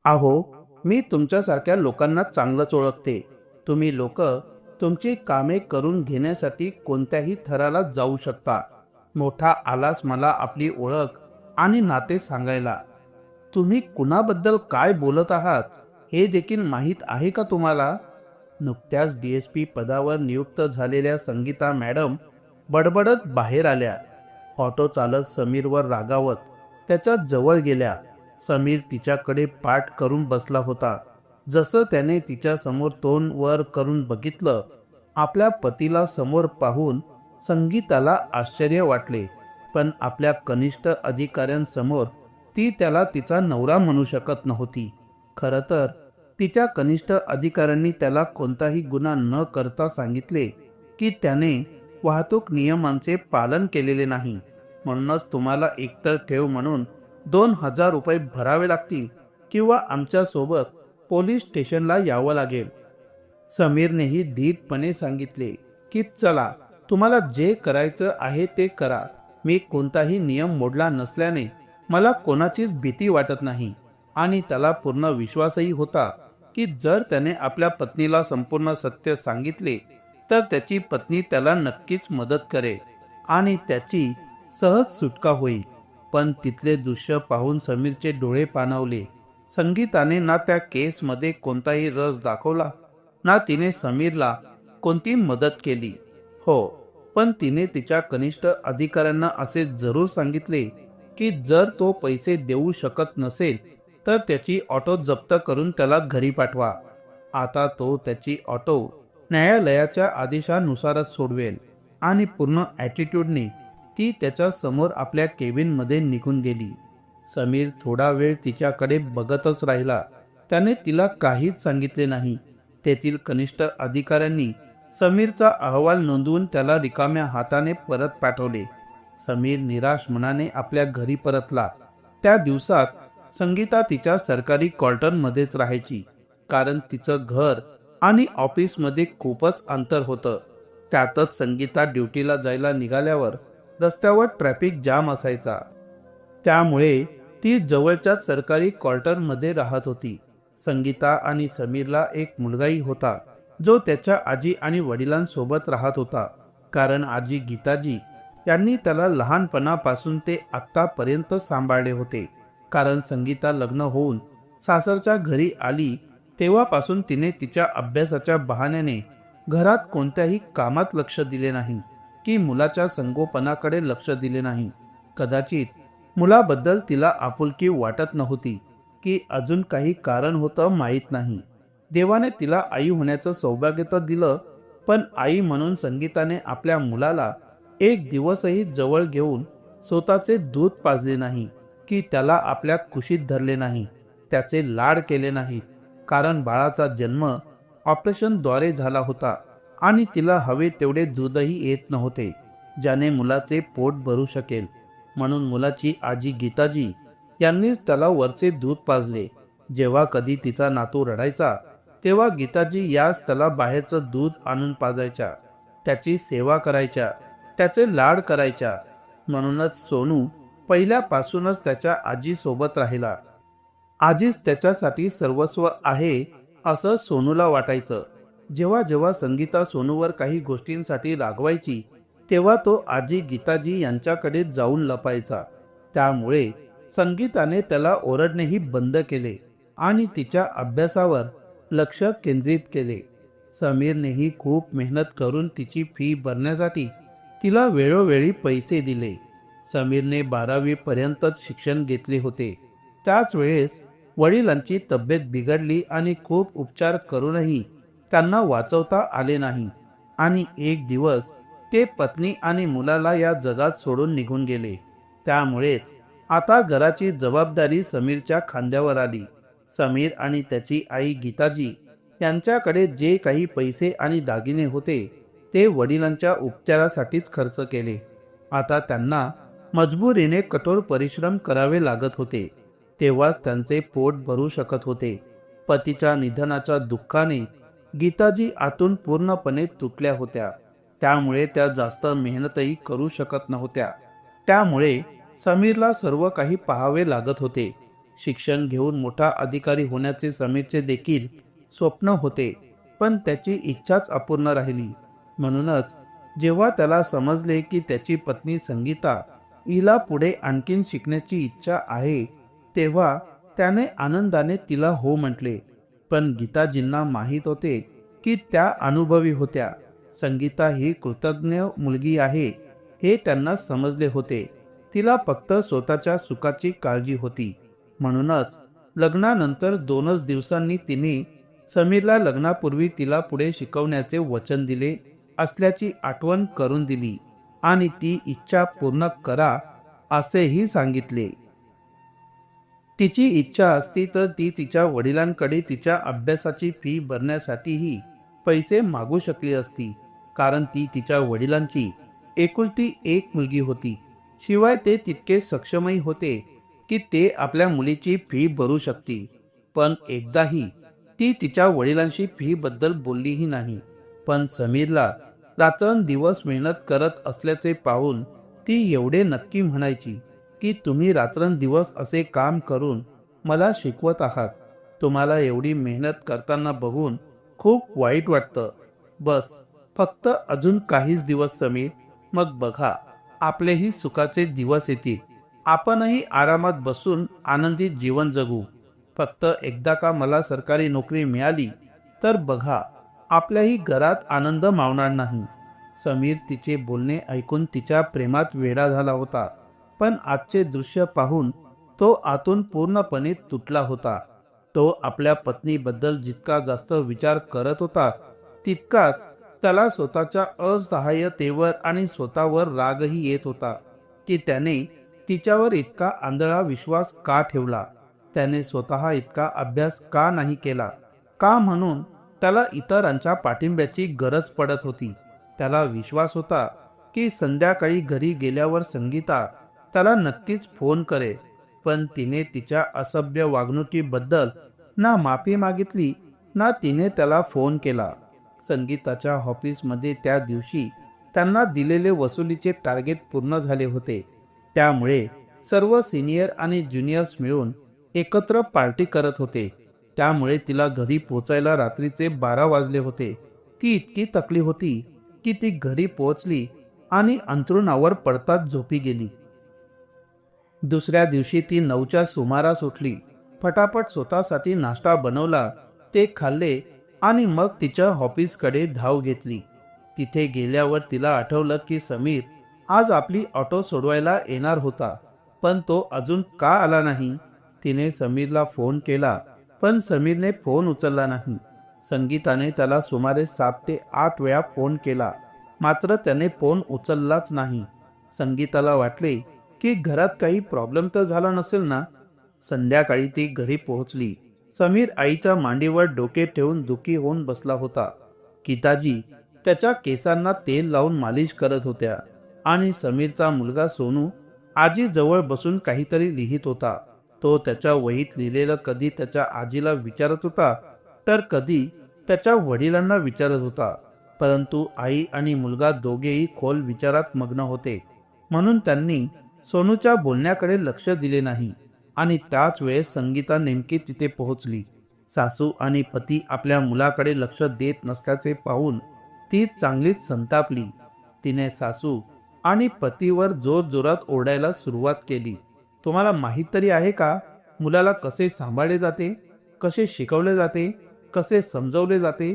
अहो, मी तुमच्यासारख्या लोकांना चांगलंच ओळखते. तुम्ही लोक तुमची कामे करून घेण्यासाठी कोणत्याही थराला जाऊ शकता. मोठा आलास मला आपली ओळख आणि नाते सांगायला. तुम्ही कुणाबद्दल काय बोलत आहात हे देखील माहीत आहे का तुम्हाला? नुकत्याच DSP पदावर नियुक्त झालेल्या संगीता मॅडम बडबडत बाहेर आल्या. ऑटो चालक समीरवर रागावत त्याच्या जवळ गेल्या. समीर तिच्याकडे पाठ करून बसला होता. जसं त्याने तिच्या समोर तोंड वर करून बघितलं, आपल्या पतीला समोर पाहून संगीताला आश्चर्य वाटले. पण आपल्या कनिष्ठ अधिकाऱ्यांसमोर ती त्याला तिचा नवरा म्हणू शकत नव्हती. खरं तर तिच्या कनिष्ठ अधिकाऱ्यांनी त्याला कोणताही गुन्हा न करता सांगितले की त्याने वाहतूक नियमांचे पालन केलेले नाही. म्हणूनच तुम्हाला एकतर ठेव म्हणून 2,000 रुपये भरावे लागतील किंवा आमच्या सोबत पोलीस स्टेशनला यावं लागेल. समीरनेही धीटपणे सांगितले की चला, तुम्हाला जे करायचं आहे ते करा. मी कोणताही नियम मोडला नसल्याने मला कोणाचीच भीती वाटत नाही. आणि त्याला पूर्ण विश्वासही होता की जर त्याने आपल्या पत्नीला संपूर्ण सत्य सांगितले तर त्याची पत्नी त्याला नक्कीच मदत करेल आणि त्याची सहज सुटका होईल. पण तिथले दृश्य पाहून समीरचे डोळे पाणावले. संगीताने ना त्या केसमध्ये कोणताही रस दाखवला, ना तिने समीरला कोणती मदत केली. हो, पण तिने तिच्या कनिष्ठ अधिकाऱ्यांना असे जरूर सांगितले की जर तो पैसे देऊ शकत नसेल तर त्याची ऑटो जप्त करून त्याला घरी पाठवा. आता तो त्याची ऑटो न्यायालयाच्या आदेशानुसारच सोडवेल. आणि पूर्ण ॲटिट्यूडने ती त्याच्या समोर आपल्या केबिनमध्ये निघून गेली. समीर थोडा वेळ तिच्याकडे बघतच राहिला. त्याने तिला काहीच सांगितले नाही. तेथील कनिष्ठ अधिकाऱ्यांनी समीरचा अहवाल नोंदवून त्याला रिकाम्या हाताने परत पाठवले. समीर निराश मनाने आपल्या घरी परतला. त्या दिवसात संगीता तिच्या सरकारी क्वार्टरमध्येच राहायची, कारण तिचं घर आणि ऑफिसमध्ये खूपच अंतर होतं. त्यातच संगीता ड्युटीला जायला निघाल्यावर रस्त्यावर ट्रॅफिक जाम असायचा. त्यामुळे ती जवळच्याच सरकारी क्वार्टरमध्ये राहत होती. संगीता आणि समीरला एक मुलगाही होता, जो त्याच्या आजी आणि वडिलांसोबत राहत होता. कारण आजी गीताजी यांनी त्याला लहानपणापासून ते आत्तापर्यंत सांभाळले होते. कारण संगीता लग्न होऊन सासरच्या घरी आली तेव्हापासून तिने तिच्या अभ्यासाच्या बहाण्याने घरात कोणत्याही कामात लक्ष दिले नाही की मुलाच्या संगोपनाकडे लक्ष दिले नाही. कदाचित मुलाबद्दल तिला आपुलकी वाटत नव्हती की अजून काही कारण होतं माहीत नाही. देवाने तिला आई होण्याचं सौभाग्य तर दिलं, पण आई म्हणून संगीताने आपल्या मुलाला एक दिवसही जवळ घेऊन स्वतःचे दूध पाजले नाही की त्याला आपल्या कुशीत धरले नाही, त्याचे लाड केले नाहीत. कारण बाळाचा जन्म ऑपरेशनद्वारे झाला होता आणि तिला हवे तेवढे दूधही येत नव्हते ज्याने मुलाचे पोट भरू शकेल. म्हणून मुलाची आजी गीताजी यांनीच त्याला वरचे दूध पाजले. जेव्हा कधी तिचा नातू रडायचा तेव्हा गीताजी याच त्याला बाहेरचं दूध आणून पाजायच्या, त्याची सेवा करायच्या, त्याचे लाड करायच्या. म्हणूनच सोनू पहिल्यापासूनच त्याच्या आजीसोबत राहिला. आजीच त्याच्यासाठी सर्वस्व आहे असं सोनूला वाटायचं. जेव्हा जेव्हा संगीता सोनूवर काही गोष्टींसाठी रागवायची तेव्हा तो आजी गीताजी यांच्याकडे जाऊन लपायचा. त्यामुळे संगीताने त्याला ओरडणेही बंद केले आणि तिच्या अभ्यासावर लक्ष केंद्रित केले. समीरनेही खूप मेहनत करून तिची फी भरण्यासाठी तिला वेळोवेळी पैसे दिले. समीरने 12वी पर्यंतच शिक्षण घेतले होते. त्याच वेळेस वडिलांची तब्येत बिघडली आणि खूप उपचार करूनही त्यांना वाचवता आले नाही. आणि एक दिवस ते पत्नी आणि मुलाला या जगात सोडून निघून गेले. त्यामुळेच आता घराची जबाबदारी समीरच्या खांद्यावर आली. समीर आणि त्याची आई गीताजी यांच्याकडे जे काही पैसे आणि दागिने होते ते वडिलांच्या उपचारासाठीच खर्च केले. आता त्यांना मजबुरीने कठोर परिश्रम करावे लागत होते, तेव्हाच त्यांचे पोट भरू शकत होते. पतीच्या निधनाच्या दुःखाने गीताजी आतून पूर्णपणे तुटल्या होत्या. त्यामुळे त्या जास्त मेहनतही करू शकत नव्हत्या. त्यामुळे समीरला सर्व काही पाहावे लागत होते. शिक्षण घेऊन मोठा अधिकारी होण्याचे समीरचे देखील स्वप्न होते, पण त्याची इच्छाच अपूर्ण राहिली. म्हणूनच जेव्हा त्याला समजले की त्याची पत्नी संगीता हिला पुढे आणखीन शिकण्याची इच्छा आहे, तेव्हा त्याने आनंदाने तिला हो म्हटले. पण गीताजींना माहीत होते की त्या अनुभवी होत्या. संगीता ही कृतज्ञ मुलगी आहे हे त्यांना समजले होते. तिला फक्त स्वतःच्या सुखाची काळजी होती. म्हणूनच लग्नानंतर 2च दिवसांनी तिने समीरला लग्नापूर्वी तिला पुढे शिकवण्याचे वचन दिले असल्याची आठवण करून दिली आणि ती इच्छा पूर्ण करा असेही सांगितले. तिची इच्छा असती तर ती तिच्या वडिलांकडे तिच्या अभ्यासाची फी भरण्यासाठीही पैसे मागू शकली असती, कारण ती तिच्या वडिलांची एकुलती एक मुलगी होती. शिवाय ते तितके सक्षमही होते की ते आपल्या मुलीची फी भरू शकतील. पण एकदाही ती तिच्या वडिलांशी फी बद्दल बोललीही नाही. पण समीरला रात्रंदिवस मेहनत करत असल्याचे पाहून ती एवढे नक्की म्हणायची की तुम्ही रात्रंदिवस असे काम करून मला शिकवत आहात. तुम्हाला एवढी मेहनत करताना बघून खूप वाईट वाटतं. बस फक्त अजून काहीच दिवस समीर, मग बघा आपलेही सुखाचे दिवस येतील. आपणही आरामात बसून आनंदित जीवन जगू. फक्त एकदा का मला सरकारी नोकरी मिळाली तर बघा आपल्याही घरात आनंद मावणार नाही. समीर तिचे बोलणे ऐकून तिच्या प्रेमात वेडा झाला होता. पण आजचे दृश्य पाहून तो आतून पूर्णपणे तुटला होता. तो आपल्या पत्नीबद्दल जितका जास्त विचार करत होता, तितकाच त्याला स्वतःच्या असहाय्यतेवर आणि स्वतःवर रागही येत होता की त्याने तिच्यावर इतका आंधळा विश्वास का ठेवला. त्याने स्वतः इतका अभ्यास का नाही केला. का म्हणून त्याला इतरांच्या पाठिंब्याची गरज पडत होती. त्याला विश्वास होता की संध्याकाळी घरी गेल्यावर संगीता त्याला नक्कीच फोन करेल. पण तिने तिच्या असभ्य वागणुकीबद्दल ना माफी मागितली ना तिने त्याला फोन केला. संगीताच्या ऑफिसमध्ये त्या दिवशी त्यांना दिलेले वसुलीचे टार्गेट पूर्ण झाले होते. त्यामुळे सर्व सिनियर आणि ज्युनियर्स मिळून एकत्र पार्टी करत होते. त्यामुळे तिला घरी पोचायला रात्रीचे 12 वाजले होते. ती इतकी थकली होती की ती घरी पोहोचली आणि अंथरुणावर पडताच झोपी गेली. दुसऱ्या दिवशी ती 9च्या सुमारास उठली. फटाफट स्वतःसाठी नाश्ता बनवला, ते खाल्ले आणि मग तिच्या ऑफिसकडे धाव घेतली. तिथे गेल्यावर तिला आठवलं की समीर आज आपली ऑटो सोडवायला येणार होता, पण तो अजून का आला नाही. तिने समीरला फोन केला, पण समीरने फोन उचलला नाही. संगीताने त्याला सुमारे 7 ते 8 वेळा फोन केला, मात्र त्याने फोन उचललाच नाही. संगीताला वाटले की घरात काही प्रॉब्लेम तर झाला नसेल ना. संध्याकाळी ती घरी पोहोचली. समीर आईच्या मांडीवर डोके ठेवून दुःखी होऊन बसला होता. गीताजी त्याच्या केसांना तेल लावून मालिश करत होत्या आणि समीरचा मुलगा सोनू आजी जवळ बसून काहीतरी लिहित होता. तो त्याच्या वहीत लिहिलेलं कधी त्याच्या आजीला विचारत होता तर कधी त्याच्या वडिलांना विचारत होता. परंतु आई आणि मुलगा दोघेही खोल विचारात मग्न होते, म्हणून त्यांनी सोनूच्या बोलण्याकडे लक्ष दिले नाही. आणि त्याच वेळेस संगीता नेमकी तिथे पोहोचली. सासू आणि पती आपल्या मुलाकडे लक्ष देत नसल्याचे पाहून ती चांगलीच संतापली. तिने सासू आणि पतीवर जोरजोरात ओरडायला सुरुवात केली. तुम्हाला माहीत तरी आहे का मुलाला कसे सांभाळले जाते, कसे शिकवले जाते, कसे समजवले जाते?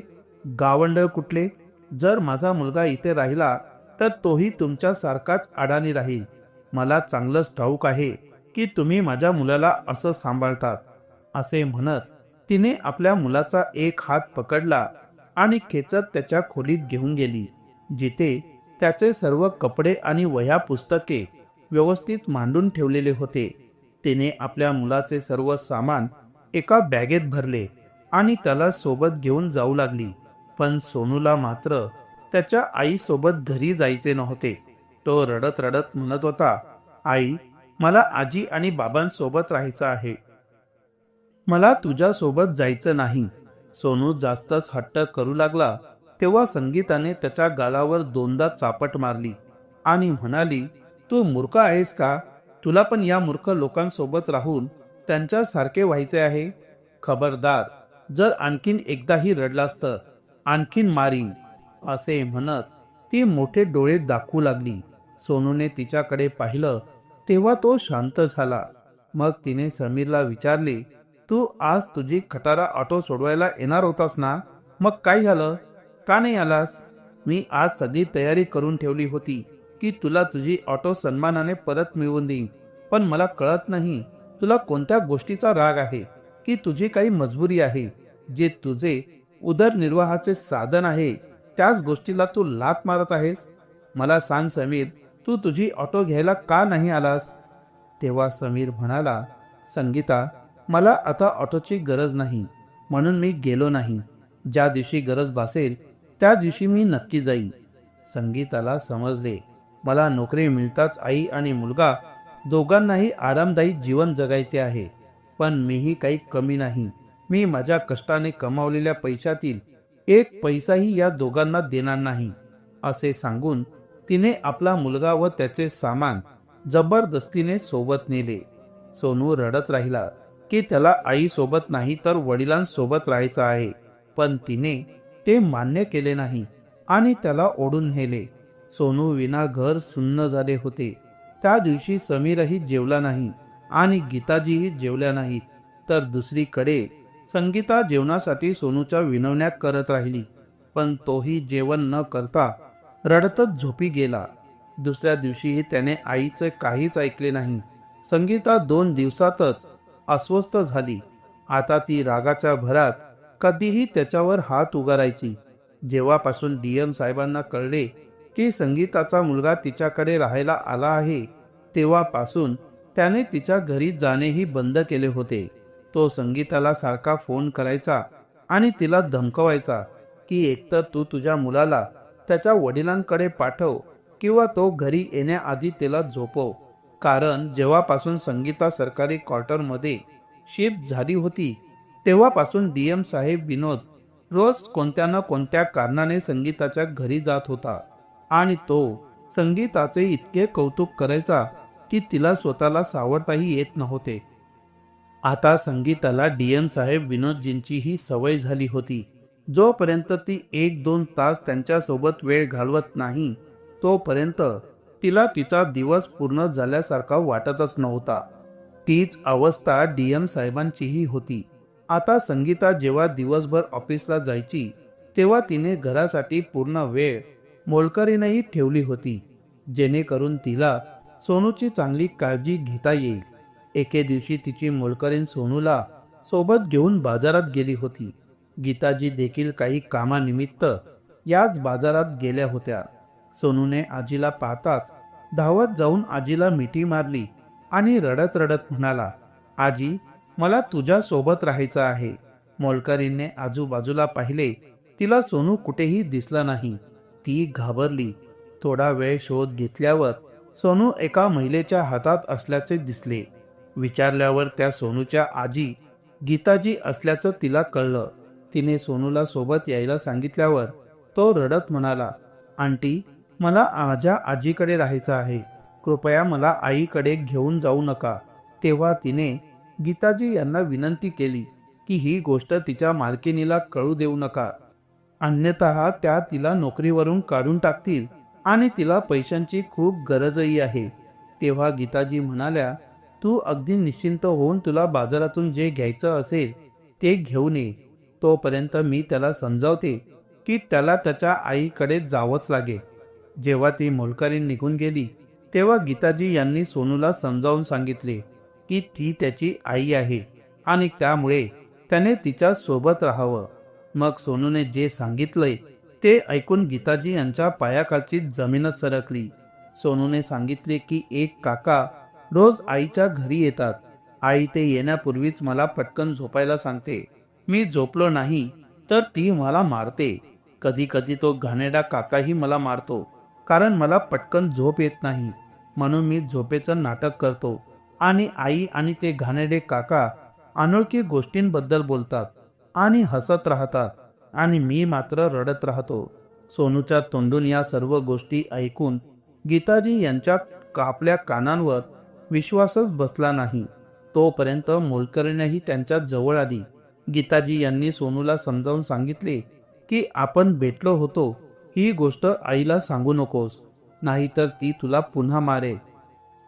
गावंढळ कुठले! जर माझा मुलगा इथे राहिला तर तोही तुमच्यासारखाच अडाणी राहील. मला चांगलंच ठाऊक आहे की तुम्ही माझ्या मुलाला असं सांभाळतात. असे म्हणत तिने आपल्या मुलाचा एक हात पकडला आणि खेचत त्याच्या खोलीत घेऊन गेली, जिथे त्याचे सर्व कपडे आणि वह्या पुस्तके व्यवस्थित मांडून ठेवलेले होते. तिने आपल्या मुलाचे सर्व सामान एका बॅगेत भरले आणि त्याला सोबत घेऊन जाऊ लागली. पण सोनूला मात्र त्याच्या आईसोबत घरी जायचे नव्हते. तो रडत रडत म्हणत होता, आई, मला आजी आणि बाबांसोबत राहायचं आहे, मला तुझ्यासोबत जायचं नाही. सोनू जास्तच हट्ट करू लागला तेव्हा संगीताने त्याच्या गालावर 2दा चापट मारली आणि म्हणाली, तू मूर्ख आहेस का? तुला पण या मूर्ख लोकांसोबत राहून त्यांच्यासारखे व्हायचे आहे. खबरदार, जर आणखीन एकदाही रडलास तर आणखीन मारीन, असे म्हणत ती मोठे डोळे दाखवू लागली. सोनूने तिच्याकडे पाहिलं तेव्हा तो शांत झाला. मग तिने समीरला विचारले, तू आज तुझी खटारा ऑटो सोडवायला येणार होतास ना? मग काय झालं? का नाही आलास? मी आज सगळी तयारी करून ठेवली होती की तुला तुझी ऑटो सन्मानाने परत मिळवून देईन. पण मला कळत नाही तुला कोणत्या गोष्टीचा राग आहे, की तुझी काही मजबुरी आहे. जे तुझे उदरनिर्वाहाचे साधन आहे त्याच गोष्टीला तू लात मारत आहेस. मला सांग समीर, तू तुझी ऑटो घ्यायला का नाही आलास? तेव्हा समीर म्हणाला, संगीता, मला आता ऑटोची गरज नाही म्हणून मी गेलो नाही. ज्या दिवशी गरज भासेल त्या दिवशी मी नक्की जाईन. संगीताला समजले, मला नोकरी मिळताच आई आणि मुलगा दोघांनाही आरामदायी जीवन जगायचे आहे. पण मीही काही कमी नाही. मी माझ्या कष्टाने कमावलेल्या पैशातील एक पैसाही या दोघांना देणार नाही, असे सांगून तिने आपला मुलगा व त्याचे सामान जबरदस्तीने सोबत नेले. सोनू रडत राहिला की त्याला आई सोबत नाही तर वडिलांसोबत राहायचं आहे. पण तिने ते मान्य केले नाही आणि त्याला ओढून नेले. सोनू विना घर सुन्न झाले होते. त्या दिवशी समीरही जेवला नाही आणि गीताजीही जेवल्या नाहीत. तर दुसरीकडे संगीता जेवणासाठी सोनूच्या विनवण्या करत राहिली. पण तोही जेवण न करता रडतच झोपी गेला. दुसऱ्या दिवशीही त्याने आईचे काहीच ऐकले नाही. संगीता 2 दिवसातच अस्वस्थ झाली. आता ती रागाच्या भरात कधीही त्याच्यावर हात उगारायची. जेव्हापासून DM साहेबांना कळले की संगीताचा मुलगा तिच्याकडे राहायला आला आहे, तेव्हापासून त्याने तिच्या घरी जाणेही बंद केले होते. तो संगीताला सारखा फोन करायचा आणि तिला धमकवायचा की एकतर तू तुझ्या मुलाला त्याच्या वडिलांकडे पाठव किंवा तो घरी येण्याआधी त्याला झोपव. कारण जेव्हापासून संगीता सरकारी क्वार्टरमध्ये शिफ्ट झाली होती तेव्हापासून DM साहेब विनोद रोज कोणत्या ना कोणत्या कारणाने संगीताच्या घरी जात होता आणि तो संगीताचे इतके कौतुक करायचा की तिला स्वतःला सावरताही येत नव्हते. आता संगीताला DM साहेब विनोदजींची ही सवय झाली होती. जोपर्यंत ती 1-2 तास त्यांच्यासोबत वेळ घालवत नाही तोपर्यंत तिला तिचा दिवस पूर्ण झाल्यासारखा वाटतच नव्हता. तीच अवस्था DM साहेबांचीही होती. आता संगीता जेव्हा दिवसभर ऑफिसला जायची तेव्हा तिने घरासाठी पूर्ण वेळ मोलकरीनही ठेवली होती, जेणेकरून तिला सोनूची चांगली काळजी घेता येईल. एके दिवशी तिची मोलकरीण सोनूला सोबत घेऊन बाजारात गेली होती. गीताजी देखील काही कामानिमित्त याच बाजारात गेल्या होत्या. सोनूने आजीला पाहताच धावत जाऊन आजीला मिठी मारली आणि रडत रडत म्हणाला, आजी, मला तुझ्या सोबत राहायचं आहे. मोलकरीणने आजूबाजूला पाहिले. तिला सोनू कुठेही दिसला नाही. ती घाबरली. थोडा वेळ शोध घेतल्यावर सोनू एका महिलेच्या हातात असल्याचे दिसले. विचारल्यावर त्या सोनूच्या आजी गीताजी असल्याचं तिला कळलं. तिने सोनूला सोबत यायला सांगितल्यावर तो रडत म्हणाला, आंटी, मला माझ्या आजीकडे राहायचं आहे. कृपया मला आईकडे घेऊन जाऊ नका. तेव्हा तिने गीताजी यांना विनंती केली की ही गोष्ट तिच्या मालकिनीला कळू देऊ नका, अन्यथा त्या तिला नोकरीवरून काढून टाकतील आणि तिला पैशांची खूप गरजही आहे. तेव्हा गीताजी म्हणाल्या, तू अगदी निश्चिंत होऊन तुला बाजारातून जे घ्यायचं असेल ते घेऊन ये. तोपर्यंत मी त्याला समजावते की त्याला त्याच्या आईकडे जावंच लागेल. जेव्हा ती मोलकरीण निघून गेली तेव्हा गीताजी यांनी सोनूला समजावून सांगितले की ती त्याची आई आहे आणि त्यामुळे त्याने तिच्या सोबत राहावं. मग सोनूने जे सांगितलंय ते ऐकून गीताजी यांच्या पायाखालची जमीनच सरकली. सोनूने सांगितले की एक काका रोज आईच्या घरी येतात. आई ते येण्यापूर्वीच मला पटकन झोपायला सांगते. मी झोपलो नाही तर ती मला मारते. कधी कधी तो घाणेरडा काकाही मला मारतो, कारण मला पटकन झोप येत नाही. म्हणून मी झोपेचं नाटक करतो आणि आई आणि ते घाणेरडे काका अनोळखी गोष्टींबद्दल बोलतात आणि हसत राहतात आणि मी मात्र रडत राहतो. सोनूच्या तोंडून या सर्व गोष्टी ऐकून गीताजी यांच्या आपल्या कानांवर विश्वासच बसला नाही. तोपर्यंत मोलकरणीही त्यांच्या जवळ आली. गीताजी यांनी सोनूला समजावून सांगितले की आपण भेटलो होतो ही गोष्ट आईला सांगू नकोस, नाहीतर ती तुला पुन्हा मारेल.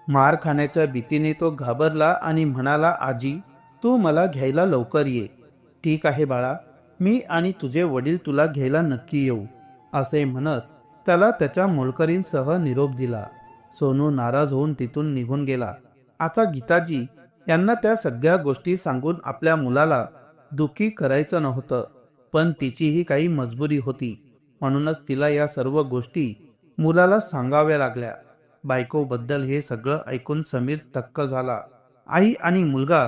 मार खाण्याच्या भीतीने तो घाबरला आणि म्हणाला, आजी तू मला घ्यायला लवकर ये. ठीक आहे बाळा, मी आणि तुझे वडील तुला घ्यायला नक्की येऊ, असे म्हणत त्याला त्याच्या मोलकरींसह निरोप दिला. सोनू नाराज होऊन तिथून निघून गेला. आता गीताजी यांना त्या सगळ्या गोष्टी सांगून आपल्या मुलाला दुःखी करायचं नव्हतं, पण तिचीही काही मजबुरी होती, म्हणूनच तिला या सर्व गोष्टी मुलाला सांगाव्या लागल्या. बायकोबद्दल हे सगळं ऐकून समीर थक्क झाला. आई आणि मुलगा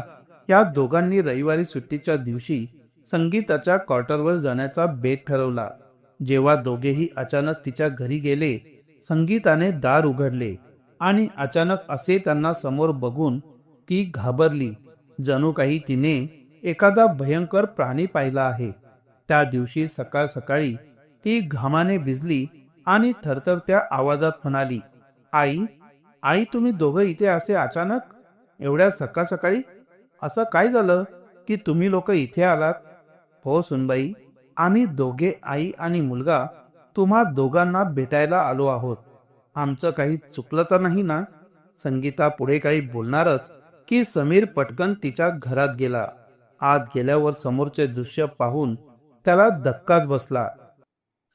या दोघांनी रविवारी सुट्टीच्या दिवशी संगीताच्या क्वार्टरवर जाण्याचा बेत ठरवला. जेव्हा दोघेही अचानक तिच्या घरी गेले, संगीताने दार उघडले आणि अचानक असे त्यांना समोर बघून ती घाबरली, जणू काही तिने एखादा भयंकर प्राणी पाहिला आहे. त्या दिवशी सकाळ सकाळी ती घामाने भिजली आणि थरथरत्या आवाजात म्हणाली, आई आई तुम्ही दोघं इथे असे अचानक, एवढ्या सकाळ सकाळी असं काय झालं की तुम्ही लोक इथे आलात? हो सुनबाई, आम्ही दोघे आई आणि मुलगा तुम्हा दोघांना भेटायला आलो आहोत. आमचं काही चुकलं तर नाही ना? संगीता पुढे काही बोलणारच की समीर पटकन तिच्या घरात गेला. आत गेल्यावर समोरचे दृश्य पाहून त्याला धक्काच बसला.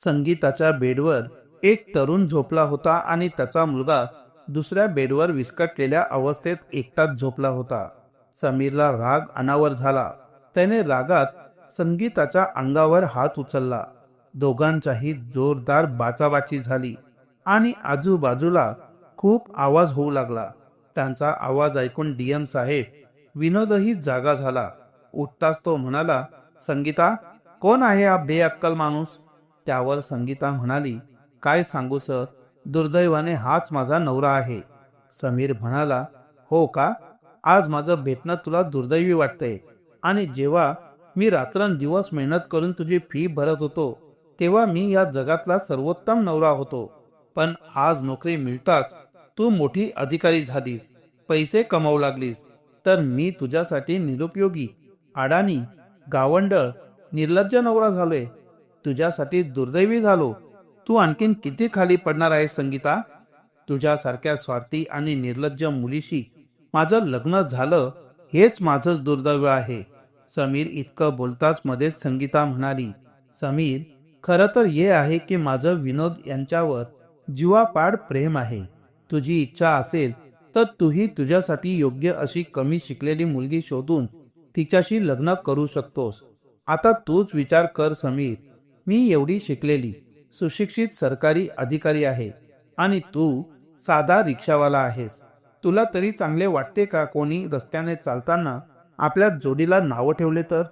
संगीताच्या बेडवर एक तरुण झोपला होता आणि त्याचा मुलगा दुसऱ्या बेडवर विस्कटलेल्या अवस्थेत एकटाच झोपला होता. समीरला राग अनावर झाला. त्याने रागात संगीताच्या अंगावर हात उचलला. दोघांचाही जोरदार बाचाबाची झाली आणि आजूबाजूला खूप आवाज होऊ लागला. त्यांचा आवाज ऐकून डीएम साहेब विनोदही जागा झाला. उठताच तो म्हणाला, संगीता, कोण आहे हा बेअक्कल माणूस? त्यावर संगीता म्हणाली, काय सांगू सर, दुर्दैवाने हाच माझा नवरा आहे. समीर म्हणाला, हो का? आज माझं भेटणं तुला दुर्दैवी वाटतंय, आणि जेव्हा मी रात्रंदिवस मेहनत करून तुझी फी भरत होतो तेव्हा मी या जगातला सर्वोत्तम नवरा होतो. पण आज नोकरी मिळताच तू मोठी अधिकारी झालीस, पैसे कमावू लागलीस, तर मी तुझ्यासाठी निरुपयोगी, अडाणी, गावंडळ, निर्लज्ज नवरा झालोय. तुझ्यासाठी दुर्दैवी झालो. तू आणखीन किती खाली पडणार आहेस संगीता? तुझ्यासारख्या स्वार्थी आणि निर्लज्ज मुलीशी माझं लग्न झालं हेच माझंच दुर्दैव आहे. समीर इतकं बोलताच मध्येच संगीता म्हणाली, समीर, खरं तर हे आहे की माझं विनोद यांच्यावर जीवापाड प्रेम आहे. तुझी इच्छा असेल तर तूही तुझ्यासाठी योग्य अशी कमी शिकलेली मुलगी शोधून तिच्याशी लग्न करू शकतोस. आता तूच विचार कर समीर, मी एवढी शिकलेली सुशिक्षित सरकारी अधिकारी आहे आणि तू साधा रिक्षावाला आहेस. तुला तरी चांगले वाटते का कोणी रस्त्याने चालताना आपल्या जोडीला नावं ठेवले तर?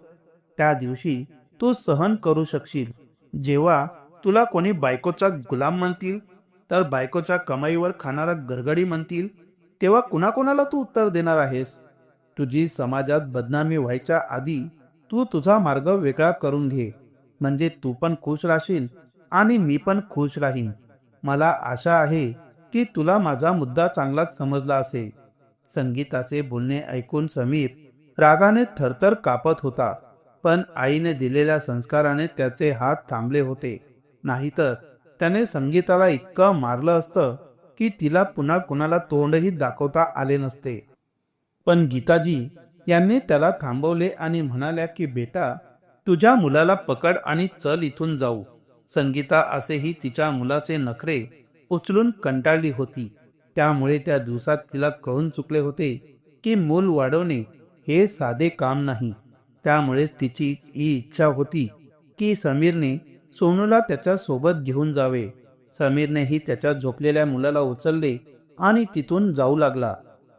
त्या दिवशी तू सहन करू शकशील जेव्हा तुला कोणी बायकोचा गुलाम म्हणतील, तर बायकोच्या कमाईवर खाणारा गरगडी म्हणतील, तेव्हा कुणाकोणाला तू उत्तर देणार आहेस? तुझी समाजात बदनामी व्हायच्या आधी तू तुझा मार्ग वेगळा करून घे, म्हणजे तू पण खुश राहशील आणि मी पण खुश राहीन. मला आशा आहे की तुला माझा मुद्दा चांगलाच समजला असेल. संगीताचे बोलणे ऐकून समीर रागाने थरथर कापत होता, पण आईने दिलेल्या संस्काराने त्याचे हात थांबले होते. नाहीतर त्याने संगीताला इतकं मारलं असतं की तिला पुन्हा कुणाला तोंडही दाखवता आले नसते. पण गीताजी यांनी त्याला थांबवले आणि म्हणाल्या की बेटा, तुझ्या मुलाला पकड आणि चल इथून जाऊ. संगीता असेही तिच्या मुलाचे नखरे उचलून कंटाळली होती. त्यामुळे त्या दिवसात तिला कळून चुकले होते की मूल वाढवणे हे साधे काम नाही. त्यामुळेच तिची ही इच्छा होती की समीरने सोनूला त्याच्या सोबत घेऊन जावे. समीरनेही त्याच्या झोपलेल्या मुलाला उचलले आणि तिथून जाऊ लागला.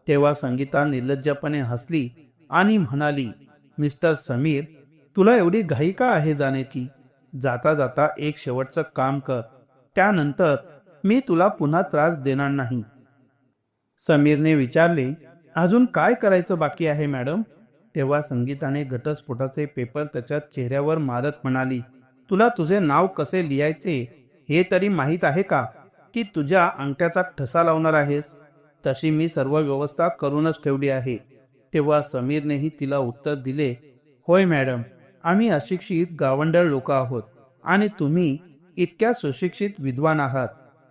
तेव्हा संगीता निर्लज्जपणे हसली आणि म्हणाली, मिस्टर समीर, तुला एवढी घाई का आहे जाण्याची? जाता जाता एक शेवटचं काम कर, त्यानंतर मी तुला पुन्हा त्रास देणार नाही. समीरने विचारले, अजून काय करायचं बाकी आहे मॅडम? तेव्हा संगीताने घटस्फोटाचे पेपर त्याच्या चेहऱ्यावर मारत म्हणाली, तुला तुझे नाव कसे लिहायचे हे तरी माहीत आहे का? की तुझ्या अंगठ्याचा ठसा लावणार आहेस? तशी मी सर्व व्यवस्था करूनच ठेवली आहे. तेव्हा समीरनेही तिला उत्तर दिले, होय मॅडम, आम्ही अशिक्षित गावंढळ लोक आहोत आणि तुम्ही इतक्या सुशिक्षित विद्वान आहात.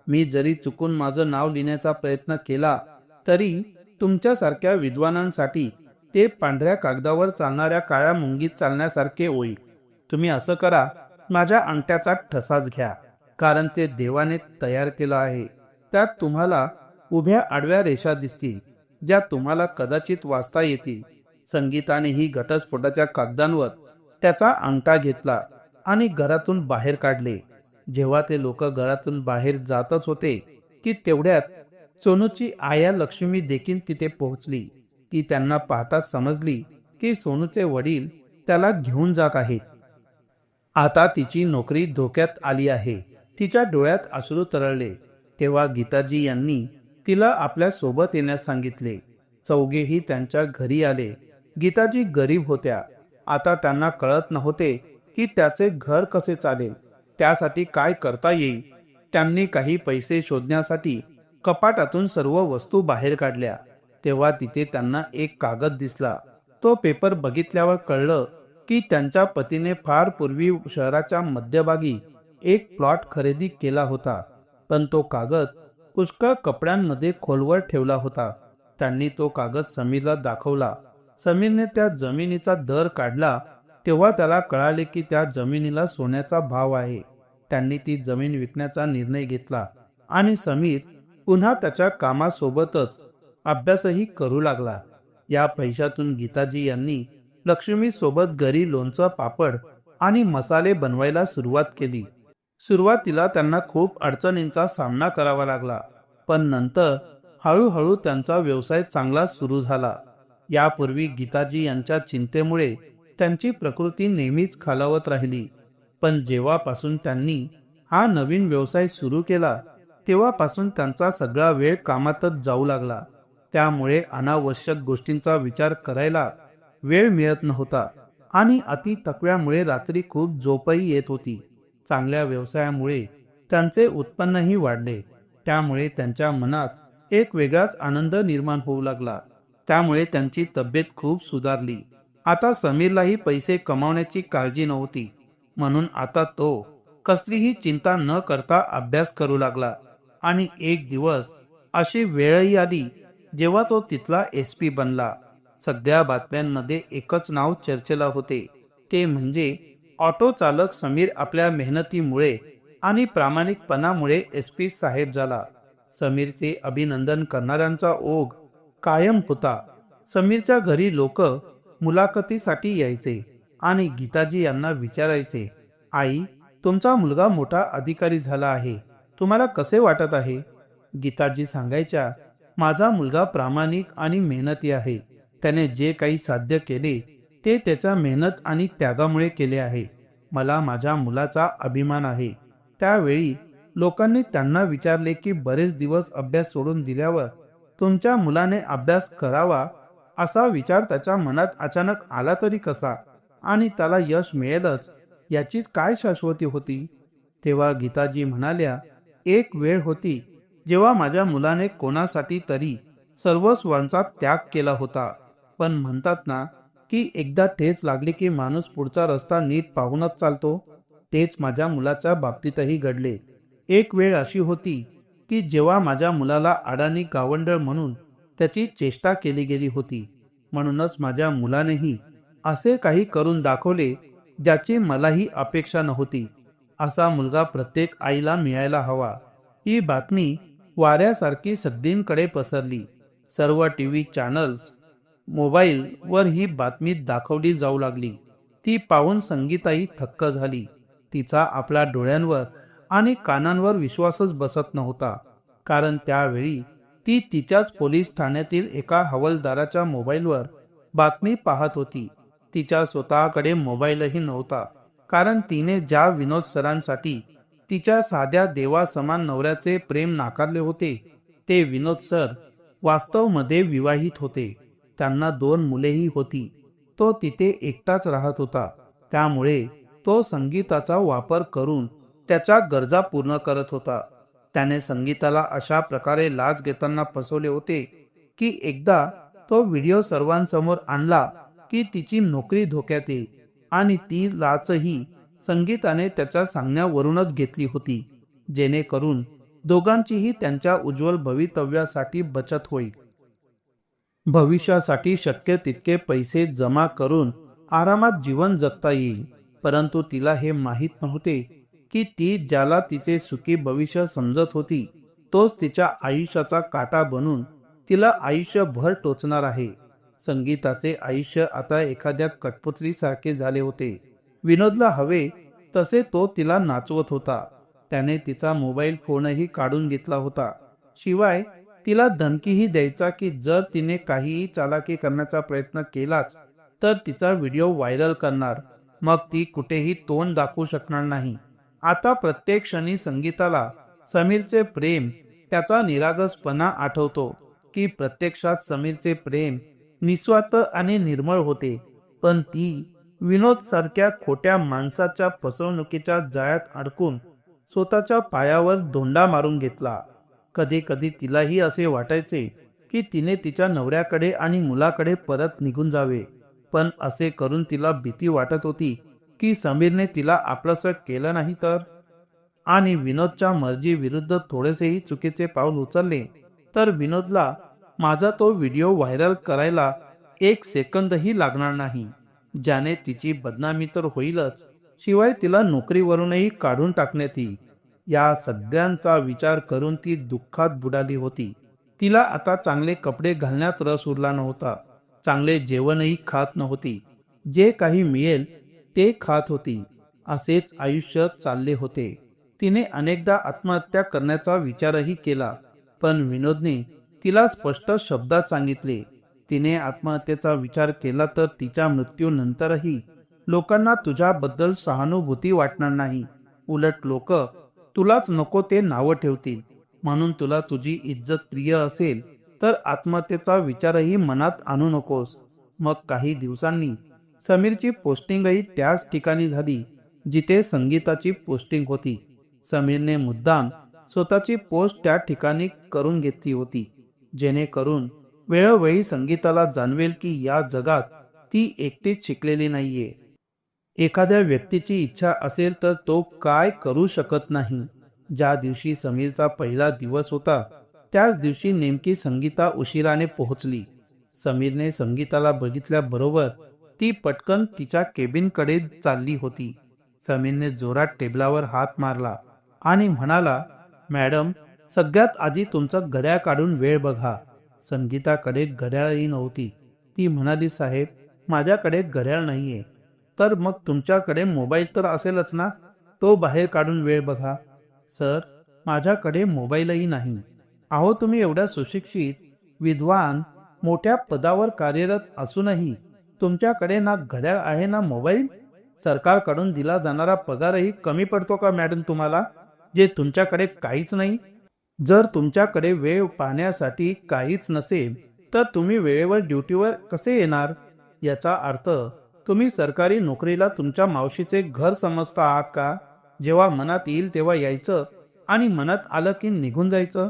मी जरी चुकून माझं नाव लिहिण्याचा प्रयत्न केला तरी तुमच्यासारख्या विद्वानांसाठी ते पांढऱ्या कागदावर चालणाऱ्या काळ्या मुंगीत चालण्यासारखे होईल. तुम्ही असं करा, माझ्या अंगठ्याचा ठसाच घ्या, कारण ते देवाने तयार केलं आहे. त्यात तुम्हाला उभ्या आडव्या रेषा दिसतील, ज्या तुम्हाला कदाचित वाचता येतील. संगीतानेही घटस्फोटाच्या कागदांवर त्याचा अंगठा घेतला आणि घरातून बाहेर काढले. जेव्हा ते लोक घरातून बाहेर जातच होते की तेवढ्यात सोनूची आया लक्ष्मी देखील तिथे पोहोचली. ती त्यांना पाहताच समजली की सोनूचे वडील त्याला घेऊन जात आहेत. आता तिची नोकरी धोक्यात आली आहे. तिच्या डोळ्यात अश्रू तरळले. तेव्हा गीताजी यांनी तिला आपल्या सोबत येण्यास सांगितले. चौघेही त्यांच्या घरी आले. गीताजी गरीब होत्या. आता त्यांना कळत नव्हते की त्याचे घर कसे चालेल, त्यासाठी काय करता येईल. त्यांनी काही पैसे शोधण्यासाठी कपाटातून सर्व वस्तू बाहेर काढल्या. तेव्हा तिथे त्यांना एक कागद दिसला. तो पेपर बघितल्यावर कळलं की त्यांच्या पतीने फार पूर्वी शहराच्या मध्यभागी एक प्लॉट खरेदी केला होता, पण तो कागद पुष्कळ कपड्यांमध्ये खोलवर ठेवला होता. त्यांनी तो कागद समीरला दाखवला. समीरने त्या जमिनीचा दर काढला. तेव्हा त्याला कळाले की त्या जमिनीला सोन्याचा भाव आहे. त्यांनी ती जमीन विकण्याचा निर्णय घेतला आणि समीर पुन्हा त्याच्या कामासोबतच अभ्यासही करू लागला. या पैशातून गीताजी यांनी लक्ष्मी सोबत घरी लोणचं, पापड आणि मसाले बनवायला सुरुवात केली. सुरुवातीला त्यांना खूप अडचणींचा सामना करावा लागला, पण नंतर हळूहळू त्यांचा व्यवसाय चांगला सुरू झाला. यापूर्वी गीताजी यांच्या चिंतेमुळे त्यांची प्रकृती नेहमीच खालावत राहिली, पण जेव्हापासून त्यांनी हा नवीन व्यवसाय सुरू केला तेव्हापासून त्यांचा सगळा वेळ कामातच जाऊ लागला. त्यामुळे अनावश्यक गोष्टींचा विचार करायला वेळ मिळत नव्हता आणि अति थकव्यामुळे रात्री खूप झोपही येत होती. चांगल्या व्यवसायामुळे त्यांचे उत्पन्नही वाढले. त्यामुळे त्यांच्या मनात एक वेगळाच आनंद निर्माण होऊ लागला. त्यामुळे त्यांची तब्येत खूप सुधारली. आता समीरलाही पैसे कमावण्याची काळजी नव्हती, म्हणून आता तो कसलीही चिंता न करता अभ्यास करू लागला. आणि एक दिवस अशी वेळही आली जेव्हा तो तिथला SP बनला. सगळ्या बातम्यांमध्ये एकच नाव चर्चेला होते, ते म्हणजे ऑटो चालक समीर आपल्या मेहनतीमुळे आणि प्रामाणिकपणामुळे SP साहेब झाला. समीरचे अभिनंदन करणाऱ्यांचा ओघ कायम होता. समीरच्या घरी लोक मुलाखतीसाठी यायचे आणि गीताजी यांना विचारायचे, आई, तुमचा मुलगा मोठा अधिकारी झाला आहे, तुम्हाला कसे वाटत आहे? गीताजी सांगायच्या, माझा मुलगा प्रामाणिक आणि मेहनती आहे. त्याने जे काही साध्य केले ते त्याच्या मेहनत आणि त्यागामुळे केले आहे. मला माझ्या मुलाचा अभिमान आहे. त्यावेळी लोकांनी त्यांना विचारले की बरेच दिवस अभ्यास सोडून दिल्यावर तुमच्या मुलाने अभ्यास करावा असा विचार त्याच्या मनात अचानक आला तरी कसा, आणि त्याला यश मिळेलच याची काय शाश्वती होती? तेव्हा गीताजी म्हणाल्या, एक वेळ होती जेव्हा माझ्या मुलाने कोणासाठी तरी सर्वस्वांचा त्याग केला होता. पण म्हणतात ना की एकदा ठेच लागली की माणूस पुढचा रस्ता नीट पाहूनच चालतो. तेच माझ्या मुलाच्या बाबतीतही घडले. एक वेळ अशी होती की जेव्हा माझ्या मुलाला अडाणी गावंढळ म्हणून त्याची चेष्टा केली गेली होती. म्हणूनच माझ्या मुलानेही असे काही करून दाखवले ज्याची मलाही अपेक्षा नव्हती. असा मुलगा प्रत्येक आईला मिळायला हवा. ही बातमी वाऱ्यासारखी सगळींकडे पसरली. सर्व TV चॅनल्स, मोबाईल वर ही बातमी दाखवली जाऊ लागली. ती पाहून संगीताही थक्क झाली. तिचा आपल्या डोळ्यांवर आणि कानांवर विश्वासच बसत नव्हता, कारण त्यावेळी ती तिच्याच पोलीस ठाण्यातील एका हवालदाराच्या मोबाईलवर बातमी पाहत होती. तिच्या स्वतःकडे मोबाईलही नव्हता, कारण तिने ज्या विनोद सरांसाठी तिच्या साध्या देवासमान नवऱ्याचे प्रेम नाकारले होते, ते विनोद सर वास्तवमध्ये विवाहित होते. त्यांना 2 मुलेही होती. तो तिथे एकटाच राहत होता. त्यामुळे तो संगीताचा वापर करून त्याच्या गरजा पूर्ण करत होता. त्याने संगीताला अशा प्रकारे लाच घेताना फसवले होते की एकदा तो व्हिडिओ सर्वांसमोर आणला की तिची नोकरी धोक्यात येईल आणि ती लाचही संगीताने त्याच्या सांगण्यावरूनच घेतली होती, जेणेकरून दोघांचीही त्यांच्या उज्ज्वल भवितव्यासाठी बचत होईल. भविष्यासाठी शक्य तितके पैसे जमा करून आरामात जीवन जगता येईल. परंतु तिला हे माहीत नव्हते की ती ज्याला तिचे सुखी भविष्य समजत होती तोच तिच्या आयुष्याचा काटा बनून तिला आयुष्यभर टोचणार आहे. संगीताचे आयुष्य आता एखाद्या कठपुतलीसारखे झाले होते. विनोदला हवे तसे तो तिला नाचवत होता. त्याने तिचा मोबाईल फोनही काढून घेतला होता. शिवाय तिला धमकीही द्यायचा की जर तिने काहीही चालाकी करण्याचा प्रयत्न केलाच तर तिचा व्हिडिओ व्हायरल करणार, मग ती कुठेही तोंड दाखवू शकणार नाही. आता प्रत्येक क्षणी संगीताला समीरचे प्रेम, त्याचा निरागसपणा आठवतो की प्रत्यक्षात समीरचे प्रेम निस्वार्थ आणि निर्मळ होते, पण ती विनोद सारख्या खोट्या माणसाच्या फसवणुकीच्या जाळ्यात अडकून स्वतःच्या पायावर धोंडा मारून घेतला. कधी कधी तिलाही असे वाटायचे की तिने तिच्या नवऱ्याकडे आणि मुलाकडे परत निघून जावे, पण असे करून तिला भीती वाटत होती की समीरने तिला आपलंसं केलं नाही तर, आणि विनोदच्या मर्जी विरुद्ध थोडेसेही चुकीचे पाऊल उचलले तर विनोदला माझा तो व्हिडिओ व्हायरल करायला 1 सेकंदही लागणार नाही, ज्याने तिची बदनामी तर होईलच, शिवाय तिला नोकरीवरूनही काढून टाकण्यात येईल. या सगळ्यांचा विचार करून ती दुःखात बुडाली होती. तिला आता चांगले कपडे घालण्यात रस उरला नव्हता. चांगले जेवणही खात नव्हती. जे काही मिळेल ते खात होती. असेच आयुष्य चालले होते. तिने अनेकदा आत्महत्या करण्याचा विचारही केला, पण विनोदने तिला स्पष्ट शब्दात सांगितले, तिने आत्महत्येचा विचार केला तर तिच्या मृत्यूनंतरही लोकांना तुझ्याबद्दल सहानुभूती वाटणार नाही. उलट लोक तुलाच नको ते नावं ठेवतील. म्हणून तुला तुझी इज्जत प्रिय असेल तर आत्महत्येचा विचारही मनात आणू नकोस. मग काही दिवसांनी समीरची पोस्टिंगही त्याच ठिकाणी झाली जिथे संगीताची पोस्टिंग होती. समीरने मुद्दाम स्वतःची पोस्ट त्या ठिकाणी करून घेतली होती, जेणेकरून वेळोवेळी संगीताला जाणवेल की या जगात ती एकटीच शिकलेली नाहीये. एखाद्या व्यक्तीची इच्छा असेल तर तो काय करू शकत नाही. ज्या दिवशी समीरचा पहिला दिवस होता त्याच दिवशी नेमकी संगीता उशिराने पोहोचली. समीरने संगीताला बघितल्याबरोबर ती पटकन तिच्या केबिनकडे चालली होती. समीरने जोरात टेबलावर हात मारला आणि म्हणाला, मॅडम, सगळ्यात आधी तुमचं घड्याळ काढून वेळ बघा. संगीताकडे घड्याळही नव्हती. ती म्हणाली, साहेब, माझ्याकडे घड्याळ नाहीये. तर मग तुमच्याकडे मोबाईल तर असेलच ना, तो बाहेर काढून वेळ बघा. सर, माझ्याकडे मोबाईलही नाही. अहो, तुम्ही एवढ्या सुशिक्षित, विद्वान, मोठ्या पदावर कार्यरत असूनही तुमच्याकडे ना घड्याळ आहे ना मोबाईल. सरकारकडून दिला जाणारा पगारही कमी पडतो का मॅडम तुम्हाला, जे तुमच्याकडे काहीच नाही? जर तुमच्याकडे वेळ पाहण्यासाठी काहीच नसेल तर तुम्ही वेळेवर ड्युटीवर कसे येणार? याचा अर्थ तुम्ही सरकारी नोकरीला तुमच्या मावशीचे घर समजता आहात का? जेव्हा मनात येईल तेव्हा यायचं आणि मनात आलं की निघून जायचं.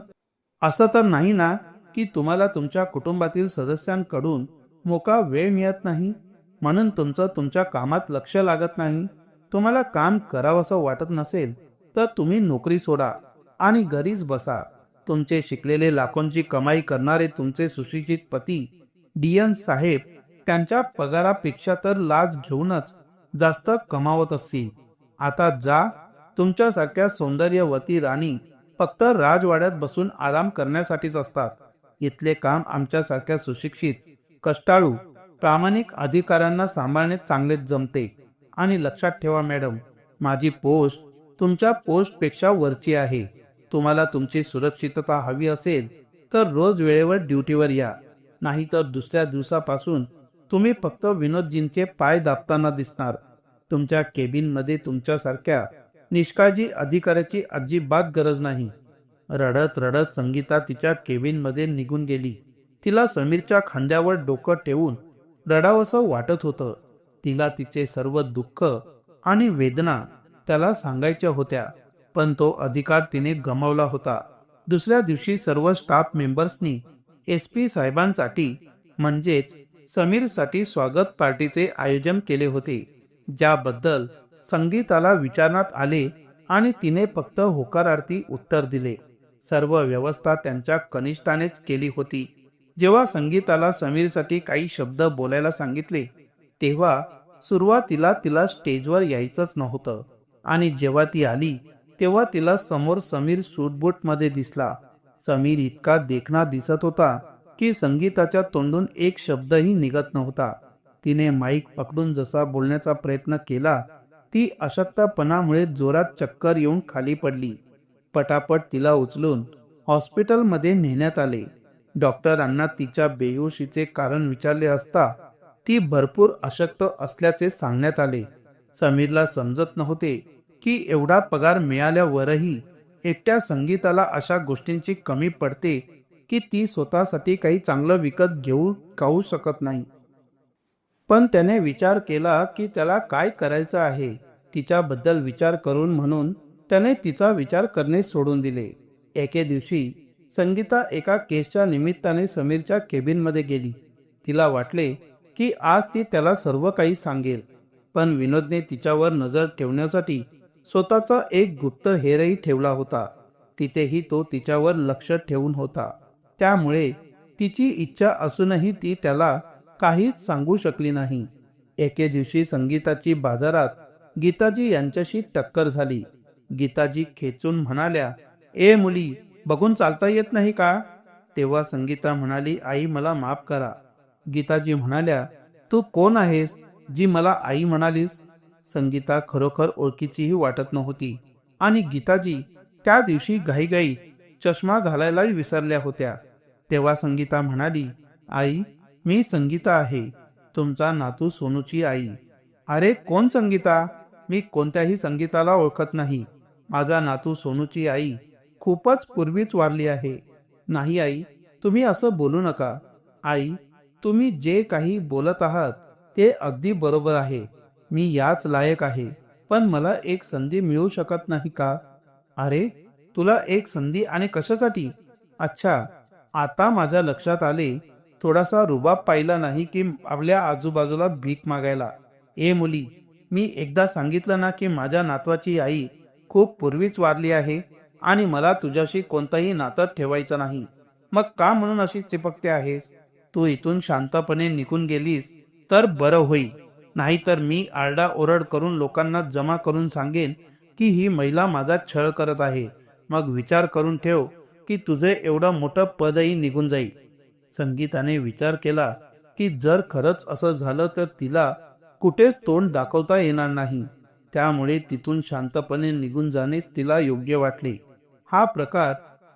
असं तर नाही ना की तुम्हाला तुमच्या कुटुंबातील सदस्यांकडून मोकळा वेळ मिळत नाही, म्हणून तुमचं तुमच्या कामात लक्ष लागत नाही. तुम्हाला काम करावंसं वाटत नसेल तर तुम्ही नोकरी सोडा आणि घरीच बसा. तुमचे शिकलेले, लाखोंची कमाई करणारे तुमचे सुशिक्षित पती DN साहेब त्यांच्या पगारापेक्षा तर लाच घेऊनच जास्त कमावत असतील. आता जा. तुमच्यासारख्या सौंदर्यवती राणी फक्त राजवाड्यात बसून आराम करण्यासाठीच असतात. इथले काम आमच्यासारख्या सुशिक्षित, कष्टाळू, प्रामाणिक अधिकाऱ्यांना सांभाळणे चांगलेच जमते. आणि लक्षात ठेवा मॅडम, माझी पोस्ट तुमच्या पोस्टपेक्षा वरची आहे. तुम्हाला तुमची सुरक्षितता हवी असेल तर रोज वेळेवर ड्युटीवर या, नाहीतर दुसऱ्या दिवसापासून तुम्ही फक्त विनोदजींचे पाय दाबताना दिसणार. तुमच्या केबिनमध्ये तुमच्यासारख्या निष्काळजी अधिकाऱ्याची अजिबात गरज नाही. रडत रडत संगीता तिच्या केबिनमध्ये निघून गेली. तिला समीरच्या खांद्यावर डोकं ठेवून रडावंसं वाटत होतं. तिला तिचे सर्व दुःख आणि वेदना त्याला सांगायच्या होत्या, पण तो अधिकार तिने गमावला होता. दुसऱ्या दिवशी सर्व स्टाफ मेंबर्सनी SP साहेबांसाठी म्हणजेच समीरसाठी स्वागत पार्टीचे आयोजन केले होते, ज्याबद्दल संगीताला विचारण्यात आले आणि तिने फक्त होकारार्थी उत्तर दिले. सर्व व्यवस्था त्यांच्या कनिष्ठानेच केली होती. जेव्हा संगीताला समीरसाठी काही शब्द बोलायला सांगितले, तेव्हा सुरुवातीला तिला स्टेजवर यायचंच नव्हतं आणि जेव्हा ती आली तेव्हा तिला समोर समीर सूटबूटमध्ये दिसला. समीर इतका देखणा दिसत होता की संगीताच्या तोंडून एक शब्दही निघत नव्हता. तिने माईक पकडून जसा बोलण्याचा प्रयत्न केला, ती अशक्तपणामुळे जोरात चक्कर येऊन खाली पडली. पटापट तिला उचलून हॉस्पिटलमध्ये नेण्यात आले. डॉक्टरांना तिच्या बेहोशीचे कारण विचारले असता ती भरपूर अशक्त असल्याचे सांगण्यात आले. समीरला समजत नव्हते की एवढा पगार मिळाल्यावरही एकट्या संगीताला अशा गोष्टींची कमी पडते की ती स्वतःसाठी काही चांगलं विकत घेऊ खाऊ शकत नाही. पण त्याने विचार केला की त्याला काय करायचं आहे. तिच्याबद्दल विचार करून म्हणून त्याने तिचा विचार करणे सोडून दिले. एके दिवशी संगीता एका केसच्या निमित्ताने समीरच्या केबिनमध्ये गेली. तिला वाटले की आज ती त्याला सर्व काही सांगेल, पण विनोदने तिच्यावर नजर ठेवण्यासाठी स्वतःचा एक गुप्त हेरही ठेवला होता. तिथेही तो तिच्यावर लक्ष ठेवून होता. त्यामुळे तिची इच्छा असूनही ती त्याला काहीच सांगू शकली नाही. एके दिवशी संगीताची बाजारात गीताजी यांच्याशी टक्कर झाली. गीताजी खेचून म्हणाल्या, "ए मुली, बघून चालता येत नाही का?" तेव्हा संगीता म्हणाली, "आई, मला माफ करा." गीताजी म्हणाल्या, "तू कोण आहेस जी मला आई म्हणालीस?" संगीता खरोखर ओळखीचीही वाटत नव्हती आणि गीताजी त्या दिवशी घाईघाई चष्मा घालायलाही विसरल्या होत्या. तेव्हा संगीता म्हणाली, "आई, मी संगीता आहे, तुमचा नातू सोनूची आई." "अरे, कोण संगीता? मी कोणत्याही संगीताला ओळखत नाही. माझा नातू सोनूची आई खूपच पूर्वीच वारली आहे." "नाही आई, तुम्ही असं बोलू नका." "आई, तुम्ही जे काही बोलत आहात ते अगदी बरोबर आहे. मी याच लायक आहे, पण मला एक संधी मिळू शकत नाही का?" "अरे, तुला एक संधी आणि कशासाठी? अच्छा, आता माझ्या लक्षात आले. थोडासा रुबाब पाहिला नाही की आपल्या आजूबाजूला भीक मागायला. ए मुली, मी एकदा सांगितलं ना की माझ्या नातवाची आई खूप पूर्वीच वारली आहे आणि मला तुझ्याशी कोणतंही नातं ठेवायचं नाही. मग का म्हणून अशी चिपकते आहेस? तू इथून शांतपणे निघून गेलीस तर बरं होईल. नाहीतर मी आरडाओरड करून लोकांना जमा करून सांगेन की ही महिला माझा छळ करत आहे. मग विचार करून ठेव की तुझे एवढं मोठं पदही निघून जाईल." संगीताने विचार केला की जर खरंच असं झालं तर तिला कुठेच तोंड दाखवता येणार नाही. त्यामुळे तिथून शांतपणे निघून जाणेच तिला योग्य वाटले. हा प्रकार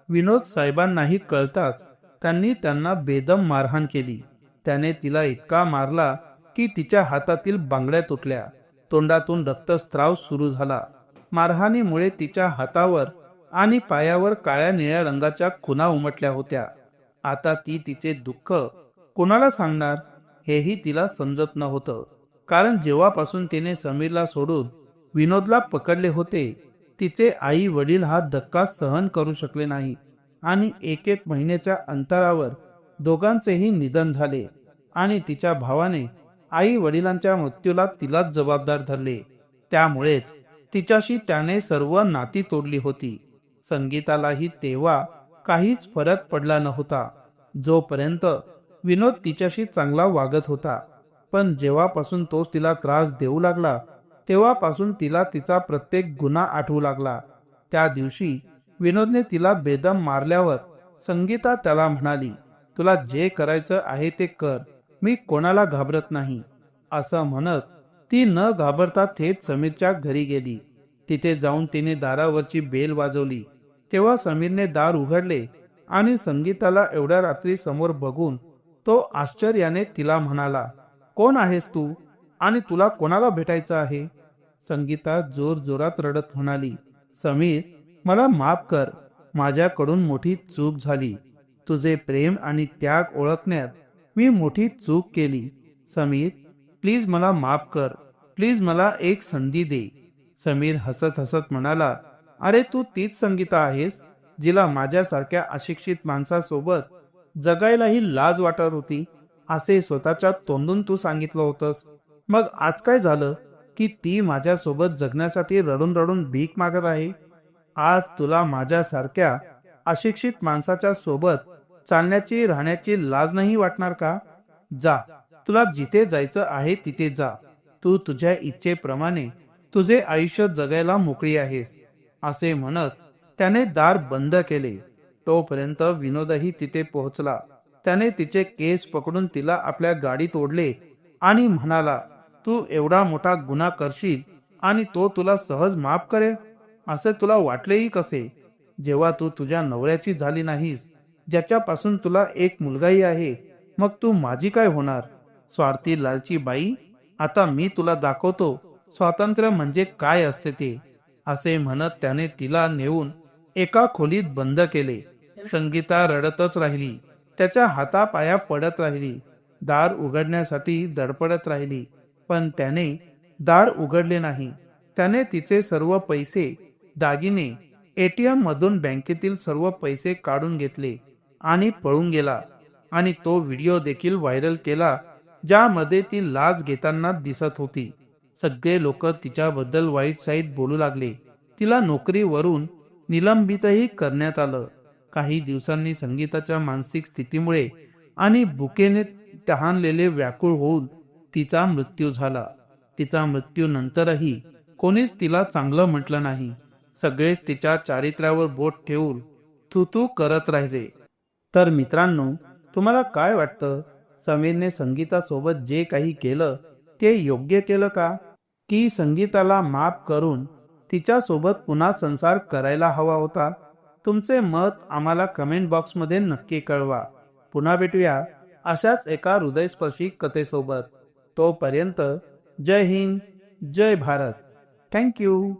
विनोद साहेबांनाही कळताच त्यांनी त्यांना बेदम मारहाण केली. त्याने तिला इतका मारला की तिच्या हातातील बांगड्या तुटल्या. तोंडातून रक्तस्राव सुरू झाला. मारहाणीमुळे तिच्या हातावर आणि पायावर काळ्या निळ्या रंगाच्या खुणा उमटल्या होत्या. आता ती तिचे दुःख कोणाला सांगणार हेही तिला समजत नव्हतं. कारण जेव्हापासून तिने समीरला सोडून विनोदला पकडले होते, तिचे आई वडील हा धक्का सहन करू शकले नाही आणि एक एक महिन्याच्या अंतरावर दोघांचेही निधन झाले आणि तिच्या भावाने आई वडिलांच्या मृत्यूला तिलाच जबाबदार धरले. त्यामुळेच तिच्याशी त्याने सर्व नाती तोडली होती. संगीतालाही तेव्हा काहीच फरक पडला नव्हता, जोपर्यंत विनोद तिच्याशी चांगला वागत होता. पण जेव्हापासून तोच तिला त्रास देऊ लागला, तेव्हापासून तिला तिचा प्रत्येक गुन्हा आठवू लागला. त्या दिवशी विनोदने तिला बेदम मारल्यावर संगीता त्याला म्हणाली, "तुला जे करायचं आहे ते कर, मी कोणाला घाबरत नाही." असं म्हणत ती न घाबरता थेट समीरच्या घरी गेली. तिथे जाऊन तिने दारावरची बेल वाजवली. तेव्हा समीरने दार उघडले आणि संगीताला एवढ्या रात्री समोर बघून तो आश्चर्याने तिला म्हणाला, "कोण आहेस तू आणि तुला कोणाला भेटायचं आहे?" संगीता जोर जोरात रडत म्हणाली, "समीर, मला माफ कर. माझ्याकडून मोठी चूक झाली. तुझे प्रेम आणि त्याग ओळखण्यात मी मोठी चूक केली. समीर, प्लीज मला माफ कर. प्लीज मला एक संधी दे." समीर हसत हसत म्हणाला, "अरे, तू तीच संगीता आहेस जिला माझ्यासारख्या अशिक्षित माणसासोबत जगायलाही लाज वाटत होती. असे स्वतःच्या तोंडून तू सांगितलं होतंस. मग आज काय झालं की ती माझ्यासोबत जगण्यासाठी रडून रडून भीक मागत आहे? आज तुला माझ्यासारख्या अशिक्षित माणसाच्या सोबत चालण्याची राहण्याची लाज नाही वाटणार का? जा, तुला जिथे जायचं आहे तिथे जा. तू तुझ्या इच्छेप्रमाणे तुझे आयुष्य जगायला मोकळी आहेस. असे म्हणत त्याने दार बंद केले. तोपर्यंत विनोदही तिथे पोहोचला. त्याने तिचे केस पकडून तिला आपल्या गाडीत ओढले आणि म्हणाला, तू एवढा मोठा गुन्हा करशील आणि तो तुला सहज माफ करेल असे तुला वाटलेही कसे? जेव्हा तू तुझ्या नवऱ्याची झाली नाहीस, ज्याच्यापासून तुला एक मुलगाही आहे, मग तू माझी काय होणार? स्वार्थी लालची बाई, आता मी तुला दाखवतो स्वातंत्र्य म्हणजे काय असते ते. असे म्हणत त्याने तिला नेऊन एका खोलीत बंद केले. संगीता रडतच राहिली. त्याच्या हातापाया पडत राहिली. दार उघडण्यासाठी धडपडत राहिली. पण त्याने दार उघडले नाही. त्याने तिचे सर्व पैसे, दागिने, एटीएम मधून बँकेतील सर्व पैसे काढून घेतले आणि पळून गेला. आणि तो व्हिडिओ देखील व्हायरल केला, ज्यामध्ये ती लाच घेताना दिसत होती. सगळे लोक तिच्याबद्दल वाईट साईट बोलू लागले. तिला नोकरीवरून निलंबितही करण्यात आलं. काही दिवसांनी संगीताच्या मानसिक स्थितीमुळे आणि भुकेने तहानलेले व्याकुळ होऊन तिचा मृत्यू झाला. तिचा मृत्यूनंतरही कोणीच तिला चांगलं म्हटलं नाही. सगळेच तिच्या चारित्र्यावर बोट ठेवून थू करत राहिले. तर मित्रांनो, तुम्हाला काय वाटतं? समीरने संगीतासोबत जे काही केलं ते योग्य केलं का? की संगीताला माफ करून तिच्यासोबत पुन्हा संसार करायला हवा होता? तुमचे मत आम्हाला कमेंट बॉक्समध्ये नक्की कळवा. पुन्हा भेटूया अशाच एका हृदयस्पर्शी कथेसोबत. तोपर्यंत जय हिंद, जय भारत. थँक्यू.